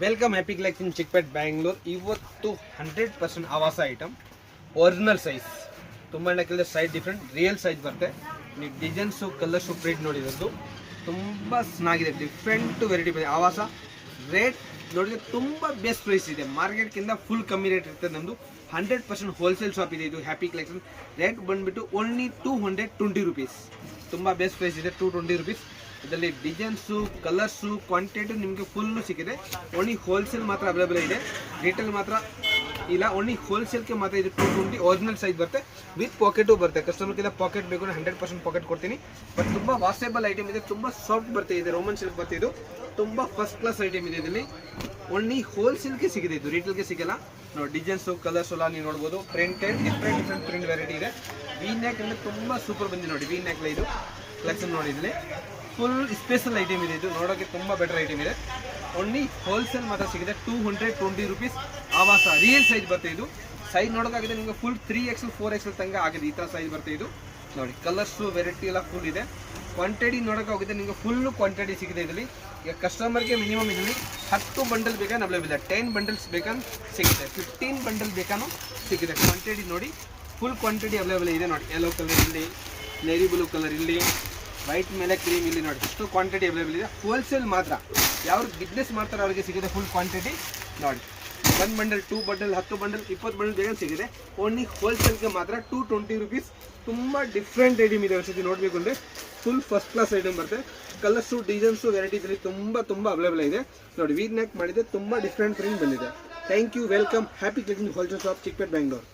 Welcome happy collection Chickpet Bangalore. ಇವತ್ತು 100% ಆವಾಸ item, original size. ತುಂಬ ಕೆಲಸ ಸೈಜ್ ಡಿಫ್ರೆಂಟ್, ರಿಯಲ್ ಸೈಜ್ ಬರುತ್ತೆ. ನೀವು ಡಿಸೈನ್ಸು ಕಲರ್ಸು ಪ್ರಿಂಟ್ ನೋಡಿರೋದು ತುಂಬ ಚೆನ್ನಾಗಿದೆ. ಡಿಫ್ರೆಂಟ್ ವೆರೈಟಿ ಬಂದಿದೆ. ಆವಾಸ ರೇಟ್ ನೋಡಿದ್ರೆ ತುಂಬ ಬೆಸ್ಟ್ ಪ್ರೈಸ್ ಇದೆ. ಮಾರ್ಕೆಟ್ಗಿಂತ ಫುಲ್ ಕಮ್ಮಿ ರೇಟ್ ಇರ್ತದೆ. ನಮ್ಮದು 100% ಹೋಲ್ಸೇಲ್ ಶಾಪ್ ಇದೆ. ಇದು ಹ್ಯಾಪಿ ಕಲೆಕ್ಷನ್. ರೇಟ್ ಬಂದುಬಿಟ್ಟು ಓನ್ಲಿ 220 ರುಪೀಸ್. ತುಂಬ ಬೆಸ್ಟ್ ಪ್ರೈಸ್ ಇದೆ, 220 ರುಪೀಸ್. ಇದರಲ್ಲಿ ಡಿಸೈನ್ಸು ಕಲರ್ಸು ಕ್ವಾಂಟಿಟಿ ನಿಮಗೆ ಫುಲ್ಲು ಸಿಕ್ಕಿದೆ. ಓನ್ಲಿ ಹೋಲ್ಸೇಲ್ ಮಾತ್ರ ಅವೈಲೇಬಲ್ ಇದೆ, ರಿಟೇಲ್ ಮಾತ್ರ ಇಲ್ಲ. ಓನ್ಲಿ ಹೋಲ್ಸೇಲ್ಗೆ ಮಾತ್ರ ಇದು 220 ಒರಿಜಿನಲ್ ಸೈಜ್ ಬರುತ್ತೆ. ವಿತ್ ಪಾಕೆಟು ಬರುತ್ತೆ. ಕಸ್ಟಮರ್ಗೆಲ್ಲ ಪಾಕೆಟ್ ಬೇಕು, 100% ಪಾಕೆಟ್ ಕೊಡ್ತೀನಿ. ಬಟ್ ತುಂಬ ವಾಷೇಬಲ್ ಐಟಮ್ ಇದೆ, ತುಂಬ ಸಾಫ್ಟ್ ಬರ್ತಾ ಇದೆ. ರೋಮನ್ ಸಿಲ್ಕ್ ಬರ್ತಾ ಇದು ತುಂಬ ಫಸ್ಟ್ ಕ್ಲಾಸ್ ಐಟಮ್ ಇದೆ. ಇದರಲ್ಲಿ ಓನ್ಲಿ ಹೋಲ್ಸೇಲ್ಗೆ ಸಿಗಿದೆ, ಇದು ರಿಟೇಲ್ಗೆ ಸಿಗಲ್ಲ. ನೋಡಿ ಡಿಸೈನ್ಸು ಕಲರ್ಸ್ ಎಲ್ಲ ನೀವು ನೋಡ್ಬೋದು. ಪ್ರಿಂಟೆಡ್ ಡಿಫ್ರೆಂಟ್ ಪ್ರಿಂಟ್ ವೆರೈಟಿ ಇದೆ. ವಿ ನೆಕ್ ಅಂದರೆ ತುಂಬ ಸೂಪರ್ ಬಂದಿದೆ ನೋಡಿ. ವಿ ನೆಕ್ ಇದು ಕಲೆಕ್ಷನ್ ನೋಡಿ. ಇದರಲ್ಲಿ ಫುಲ್ ಸ್ಪೆಷಲ್ ಐಟಮ್ ಇದೆ. ಇದು ನೋಡೋಕ್ಕೆ ತುಂಬ ಬೆಟರ್ ಐಟಮ್ ಇದೆ. ಓನ್ಲಿ ಹೋಲ್ಸೇಲ್ ಮಾತ್ರ ಸಿಗಿದೆ, 220 ರುಪೀಸ್. ಆವಾಸ ರಿಯಲ್ ಸೈಜ್ ಬರ್ತದೆ. ಇದು ಸೈಜ್ ನೋಡೋಕ್ಕಾಗಿದೆ ನಿಮಗೆ ಫುಲ್ 3XL 4XL ತನಕ ಆಗಿದೆ. ಈ ಥರ ಸೈಜ್ ಬರ್ತದೆ ಇದು ನೋಡಿ. ಕಲರ್ಸು ವೆರೈಟಿ ಎಲ್ಲ ಫುಲ್ ಇದೆ. ಕ್ವಾಂಟಿಟಿ ನೋಡೋಕೆ ಹೋಗಿದೆ ನಿಮಗೆ ಫುಲ್ಲು ಕ್ವಾಂಟಿಟಿ ಸಿಗಿದೆ ಇದರಲ್ಲಿ. ಈಗ ಕಸ್ಟಮರ್ಗೆ ಮಿನಿಮಮ್ ಇದರಲ್ಲಿ 10 ಬಂಡಲ್ ಬೇಕಾದ್ರೆ ಅವೈಲೇಬಲ್ ಇದೆ. 10 ಬಂಡಲ್ಸ್ ಬೇಕಾದ್ರೆ ಸಿಗುತ್ತೆ, 15 ಬಂಡಲ್ ಬೇಕಾನು ಸಿಗುತ್ತೆ. ಕ್ವಾಂಟಿಟಿ ನೋಡಿ, ಫುಲ್ ಕ್ವಾಂಟಿಟಿ ಅವೈಲೇಬಲ್ ಇದೆ ನೋಡಿ. ಯೆಲ್ಲೋ ಕಲರ್ ಇಲ್ಲಿ, ನೇವಿ ಬ್ಲೂ ಕಲರ್ ಇಲ್ಲಿ, ವೈಟ್ ಮೇಲೆ ಕ್ರೀಮ್ ಇಲ್ಲಿ ನೋಡಿ. ಅಷ್ಟು ಕ್ವಾಂಟಿಟಿ ಅವೈಲೇಬಲ್ ಇದೆ. ಹೋಲ್ಸೇಲ್ ಮಾತ್ರ. ಯಾರು ಬಿಸ್ನೆಸ್ ಮಾಡ್ತಾರೆ ಅವರಿಗೆ ಸಿಗುತ್ತೆ ಫುಲ್ ಕ್ವಾಂಟಿಟಿ ನೋಡಿ. 1 ಬಂಡಲ್, 2 ಬಂಡಲ್, 10 ಬಂಡಲ್, 20 ಬಂಡಲ್ ಬೇಗ ಸಿಗಿದೆ. ಓನ್ಲಿ ಹೋಲ್ಸೇಲ್ಗೆ ಮಾತ್ರ 220 ರುಪೀಸ್. ತುಂಬ ಡಿಫ್ರೆಂಟ್ ಐಟಮ್ ಇದೆ. ಒಂದ್ಸತಿ ನೋಡಬೇಕು ಅಂದರೆ ಫುಲ್ ಫಸ್ಟ್ ಕ್ಲಾಸ್ ಐಟಮ್ ಬರುತ್ತೆ. ಕಲರ್ಸು ಡಿಸೈನ್ಸು ವೆರೈಟೀಸಲ್ಲಿ ತುಂಬ ಅವೈಲೇಬಲ್ ಇದೆ ನೋಡಿ. ವಿ ನೆಕ್ ಮಾಡಿದೆ, ತುಂಬ ಡಿಫ್ರೆಂಟ್ ಪ್ರಿಂಟ್ ಬಂದಿದೆ. Thank you. Welcome happy collection wholesale shop Chickpet Bangalore.